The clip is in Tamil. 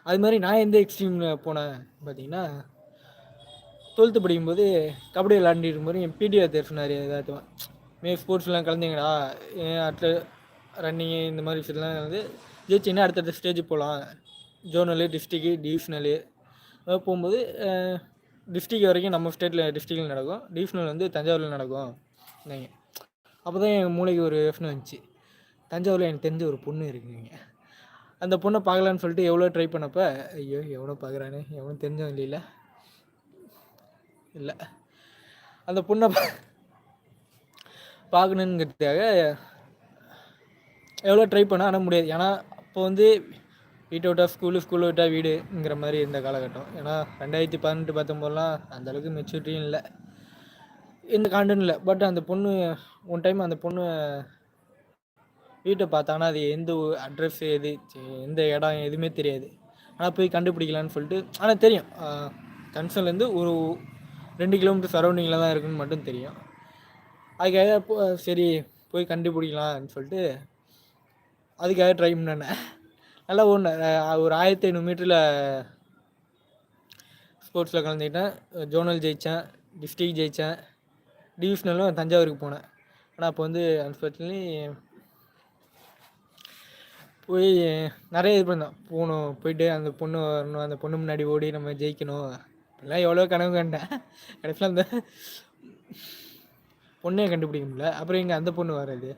அது மாதிரி நான் எந்த எக்ஸ்ட்ரீமில் போனேன் பார்த்தீங்கன்னா, 12th படிக்கும்போது கபடி விளாண்டுட்டு இருக்கும்போது என் பிடி வாத்தியார் சொன்னார், ஏதாச்சும் ஸ்போர்ட்ஸ்லாம் கலந்தீங்கடா, ரன்னிங்கு இந்த மாதிரி விஷயத்துலாம் வந்து ஜெயிச்சிங்கன்னா அடுத்தடுத்த ஸ்டேஜ் போகலாம், ஜோனலு, டிஸ்ட்ரிக்கு, டிவிஷ்னலு போகும்போது டிஸ்ட்ரிக் வரைக்கும் நம்ம ஸ்டேட்டில் டிஸ்ட்ரிக்டில் நடக்கும், டிவிஷ்னல் வந்து தஞ்சாவூரில் நடக்கும் நீங்கள். அப்போ தான் என் மூளைக்கு ஒரு யோசனை வந்துச்சு, தஞ்சாவூரில் எனக்கு தெரிஞ்ச ஒரு பொண்ணு இருக்குங்க. அந்த பொண்ணை பார்க்கலான்னு சொல்லிட்டு எவ்வளோ ட்ரை பண்ணப்போ, ஐயோ எவ்வளோ பார்க்குறானே, எவ்வளோ தெரிஞ்சவன் இல்லை அந்த பொண்ணை பார்க்கணுங்கிறதுக்காக எவ்வளோ ட்ரை பண்ண, ஆனால் முடியாது. ஏன்னா அப்போ வந்து வீட்டை விட்டா ஸ்கூலு விட்டால் வீடுங்கிற மாதிரி இருந்த காலகட்டம். ஏன்னா 2018 19 அந்தளவுக்கு மெச்சூரிட்டியும் இல்லை, எந்த கான்டென்ட் இல்லை. பட் அந்த பொண்ணு ஒன் டைம் அந்த பொண்ணு வீட்டை பார்த்தாங்கன்னா அது எந்த அட்ரஸ் எது, எந்த இடம் எதுவுமே தெரியாது. ஆனால் போய் கண்டுபிடிக்கலான்னு சொல்லிட்டு, ஆனால் தெரியும் கன்சர்ன்லேருந்து ஒரு 2 கிலோமீட்டர் சரௌண்டிங்கில் தான் இருக்குன்னு மட்டும் தெரியும். அதுக்காக சரி போய் கண்டுபிடிக்கலான்னு சொல்லிட்டு அதுக்காக ட்ரை பண்ணேன். நல்லா ஒரு 1500 மீட்டரில் ஸ்போர்ட்ஸில் கலந்துக்கிட்டேன், ஜோனல் ஜெயித்தேன், டிஸ்ட்ரிக் ஜெயித்தேன், டிவிஷ்னலும் தஞ்சாவூருக்கு போனேன். ஆனால் அப்போ வந்து அன்ஃபார்ச்சுனேட்லி போய் நிறைய இது பண்ணேன், போயிட்டு அந்த பொண்ணு வரணும், அந்த பொண்ணு முன்னாடி ஓடி நம்ம ஜெயிக்கணும், எல்லாம் எவ்வளோ கனவு கண்டேன். கடைசியில் அந்த பொண்ணே கண்டுபிடிக்க முடியல. அப்புறம் எங்கே அந்த பொண்ணு வர்றது.